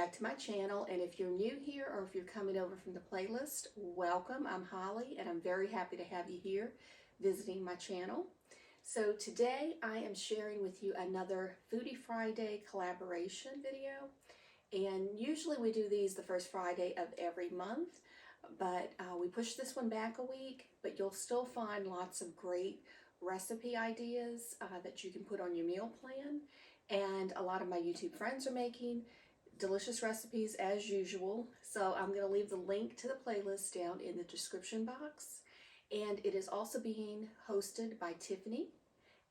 back to my channel, and if you're new here or if you're coming over from the playlist, welcome. I'm Holly and I'm very happy to have you here visiting my channel. So today I am sharing with you another Foodie Friday collaboration video, and usually we do these the first Friday of every month, but we pushed this one back a week, but you'll still find lots of great recipe ideas that you can put on your meal plan. And a lot of my YouTube friends are making delicious recipes as usual. So I'm going to leave the link to the playlist down in the description box. And it is also being hosted by Tiffany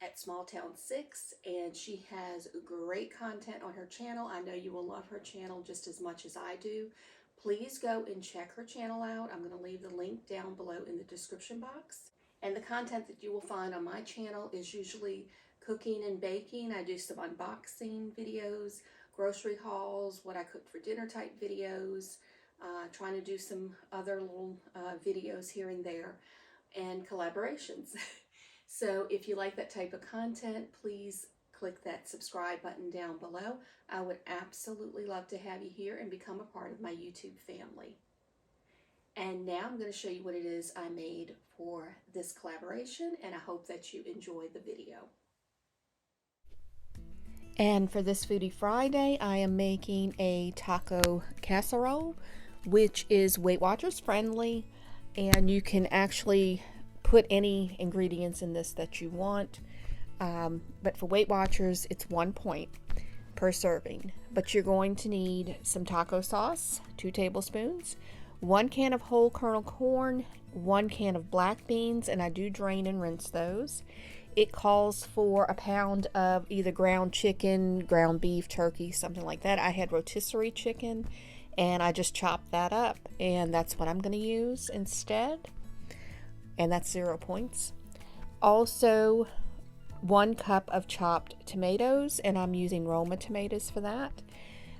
at Small Town 6, and she has great content on her channel. I know you will love her channel just as much as I do. Please go and check her channel out. I'm going to leave the link down below in the description box. And the content that you will find on my channel is usually cooking and baking. I do some unboxing videos, grocery hauls, what I cook for dinner type videos, trying to do some other little videos here and there, and collaborations. So if you like that type of content, please click that subscribe button down below. I would absolutely love to have you here and become a part of my YouTube family. And now I'm going to show you what it is I made for this collaboration, and I hope that you enjoy the video. And for this Foodie Friday, I am making a taco casserole, which is Weight Watchers friendly, and you can actually put any ingredients in this that you want. But for Weight Watchers, it's 1 point per serving. But you're going to need some taco sauce, 2 tablespoons, 1 can of whole kernel corn, 1 can of black beans, and I do drain and rinse those. It calls for 1 pound of either ground chicken, ground beef, turkey, something like that. I had rotisserie chicken, and I just chopped that up, and that's what I'm going to use instead. And that's 0 points. Also, 1 cup of chopped tomatoes, and I'm using Roma tomatoes for that.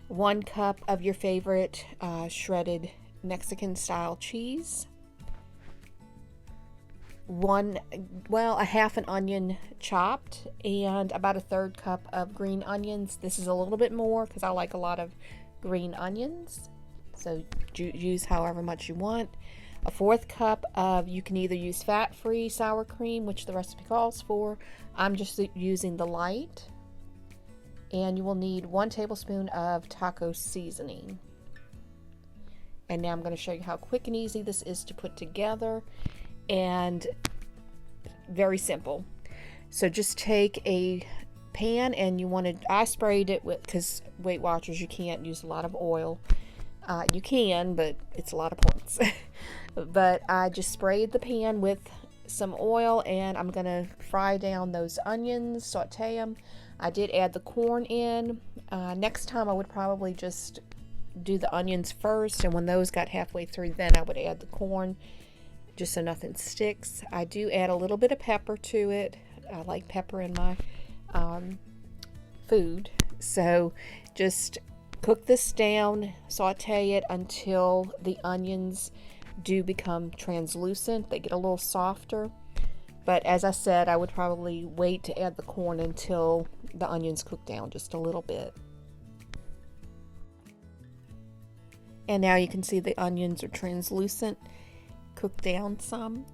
1 cup of your favorite shredded Mexican style cheese. A half an onion chopped, and about 1/3 cup of green onions. This is a little bit more because I like a lot of green onions, so use however much you want. 1/4 cup of, you can either use fat-free sour cream, which the recipe calls for. I'm just using the light. And you will need 1 tablespoon of taco seasoning. And now I'm going to show you how quick and easy this is to put together, and very simple. So just take a pan, and I sprayed it with, because Weight Watchers, you can't use a lot of oil. You can, but it's a lot of points. But I just sprayed the pan with some oil, and I'm going to fry down those onions, saute them. I did add the corn in. Next time I would probably just do the onions first, and when those got halfway through, then I would add the corn, just so nothing sticks. I do add a little bit of pepper to it. I like pepper in my food. So just cook this down, saute it until the onions do become translucent. They get a little softer. But as I said, I would probably wait to add the corn until the onions cook down just a little bit. And now you can see the onions are translucent, cooked down some.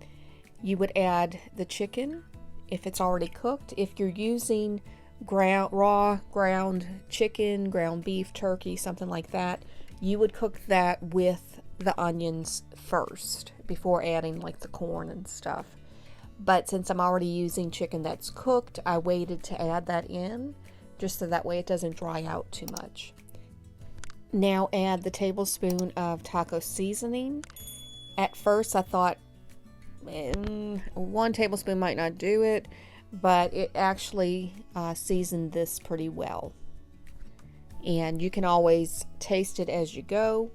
You would add the chicken if it's already cooked. If you're using raw ground chicken, ground beef, turkey, something like that, you would cook that with the onions first before adding like the corn and stuff. But since I'm already using chicken that's cooked, I waited to add that in just so that way it doesn't dry out too much. Now add the tablespoon of taco seasoning. At first I thought 1 tablespoon might not do it, but it actually seasoned this pretty well. And you can always taste it as you go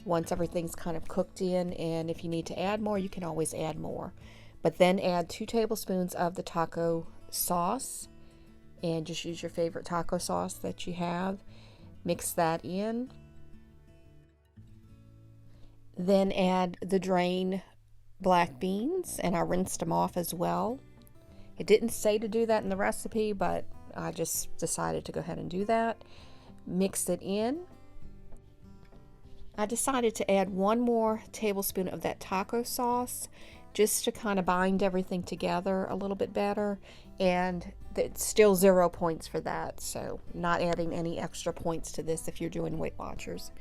once everything's kind of cooked in, and if you need to add more, you can always add more. But then add 2 tablespoons of the taco sauce, and just use your favorite taco sauce that you have. Mix that in. Then add the drained black beans, and I rinsed them off as well. It didn't say to do that in the recipe, but I just decided to go ahead and do that. Mix it in. I decided to add 1 more tablespoon of that taco sauce just to kind of bind everything together a little bit better. And it's still 0 points for that, so not adding any extra points to this if you're doing Weight Watchers.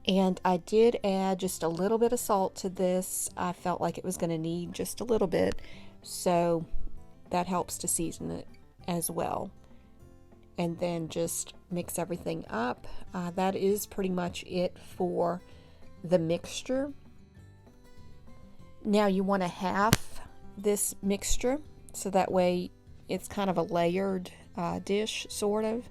And I did add just a little bit of salt to this. I felt like it was going to need just a little bit, so that helps to season it as well. And then just mix everything up. That is pretty much it for the mixture. Now you want to half this mixture, so that way it's kind of a layered dish, sort of.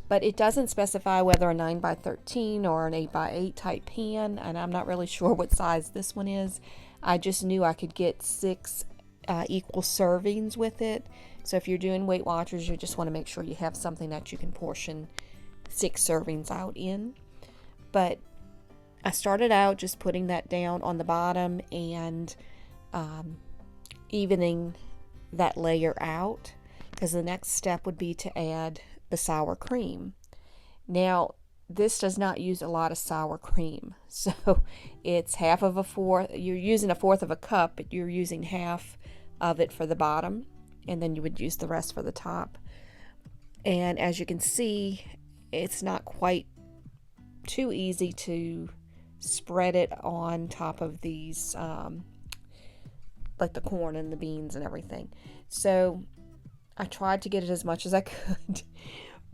But it doesn't specify whether a 9x13 or an 8x8 type pan, and I'm not really sure what size this one is. I just knew I could get 6 equal servings with it. So if you're doing Weight Watchers, you just want to make sure you have something that you can portion 6 servings out in. But I started out just putting that down on the bottom and evening that layer out, because the next step would be to add the sour cream. Now, this does not use a lot of sour cream, so it's half of a fourth. You're using a fourth of a cup, but you're using half of it for the bottom, and then you would use the rest for the top. And as you can see, it's not quite too easy to spread it on top of these like the corn and the beans and everything. So I tried to get it as much as I could,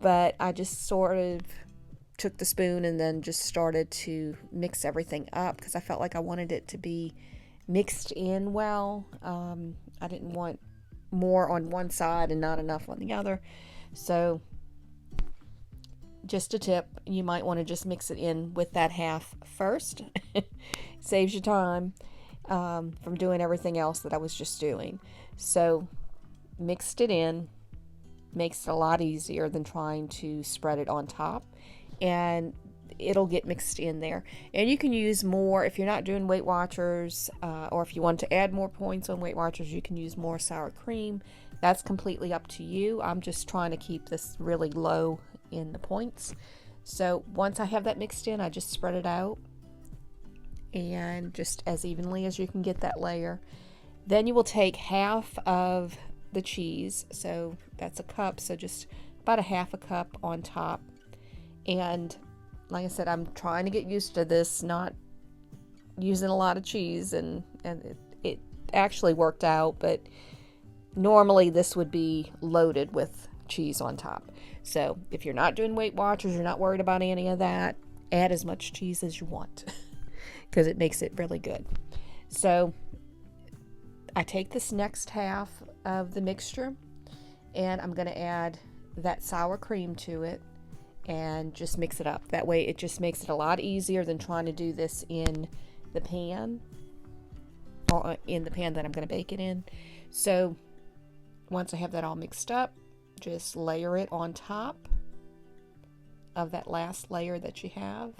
but I just sort of took the spoon and then just started to mix everything up, because I felt like I wanted it to be mixed in well. I didn't want more on one side and not enough on the other. So just a tip, you might want to just mix it in with that half first. Saves you time from doing everything else that I was just doing. So mixed it in, makes it a lot easier than trying to spread it on top, and it'll get mixed in there. And you can use more if you're not doing Weight Watchers, or if you want to add more points on Weight Watchers, you can use more sour cream. That's completely up to you. I'm just trying to keep this really low in the points. So once I have that mixed in, I just spread it out, and just as evenly as you can get that layer. Then you will take half of the cheese, so that's a cup, so just about a half a cup on top. And like I said, I'm trying to get used to this, not using a lot of cheese, and it actually worked out, but normally this would be loaded with cheese on top. So if you're not doing Weight Watchers, you're not worried about any of that, add as much cheese as you want, because it makes it really good. So I take this next half of the mixture, and I'm going to add that sour cream to it and just mix it up. That way it just makes it a lot easier than trying to do this in the pan, or in the pan that I'm going to bake it in. So once I have that all mixed up, just layer it on top of that last layer that you have.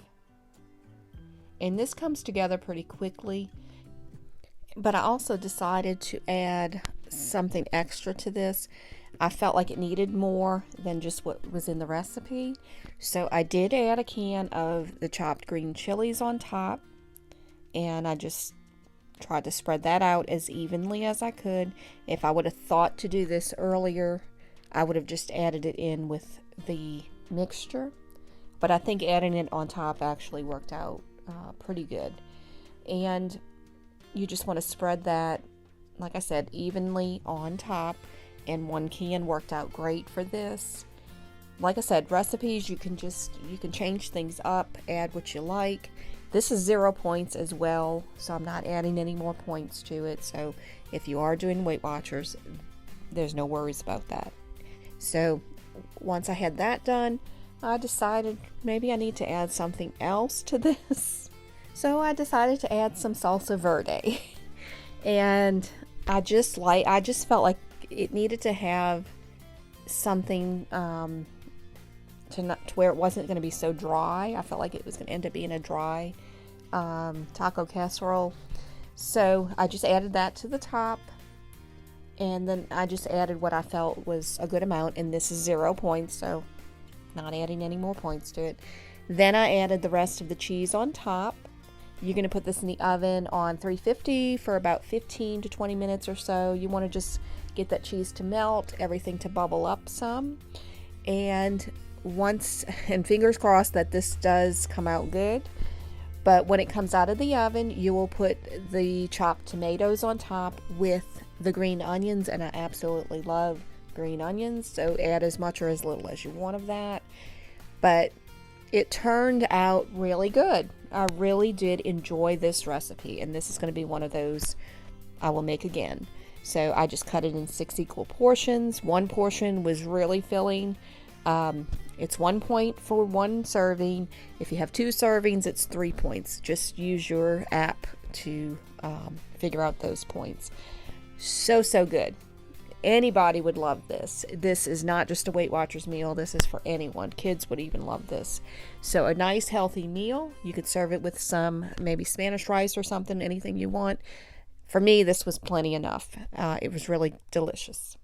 And this comes together pretty quickly. But I also decided to add something extra to this. I felt like it needed more than just what was in the recipe. So I did add a can of the chopped green chilies on top. And I just tried to spread that out as evenly as I could. If I would have thought to do this earlier, I would have just added it in with the mixture. But I think adding it on top actually worked out pretty good. And you just want to spread that, like I said, evenly on top, and 1 can worked out great for this. Like I said, recipes, you can change things up, add what you like. This is 0 points as well, so I'm not adding any more points to it. So if you are doing Weight Watchers, there's no worries about that. So once I had that done, I decided maybe I need to add something else to this. So I decided to add some salsa verde. And I just felt like it needed to have something to where it wasn't going to be so dry. I felt like it was going to end up being a dry taco casserole. So I just added that to the top. And then I just added what I felt was a good amount. And this is 0 points, so not adding any more points to it. Then I added the rest of the cheese on top. You're going to put this in the oven on 350 for about 15 to 20 minutes or so. You want to just get that cheese to melt, everything to bubble up some. And fingers crossed that this does come out good. But when it comes out of the oven, you will put the chopped tomatoes on top with the green onions, and I absolutely love green onions, so add as much or as little as you want of that. But it turned out really good. I really did enjoy this recipe, and this is going to be one of those I will make again. So I just cut it in 6 equal portions. One portion was really filling. It's 1 point for one serving. If you have 2 servings, it's 3 points. Just use your app to figure out those points. So good. Anybody would love this. This is not just a Weight Watchers meal. This is for anyone. Kids would even love this. So a nice healthy meal. You could serve it with some maybe Spanish rice or something, anything you want. For me, this was plenty enough. It was really delicious.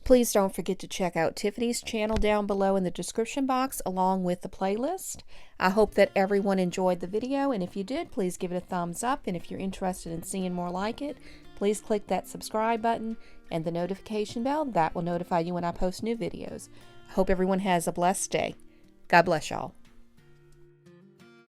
Please don't forget to check out Tiffany's channel down below in the description box along with the playlist. I hope that everyone enjoyed the video, and if you did, please give it a thumbs up, and if you're interested in seeing more like it, please click that subscribe button and the notification bell. That will notify you when I post new videos. I hope everyone has a blessed day. God bless y'all.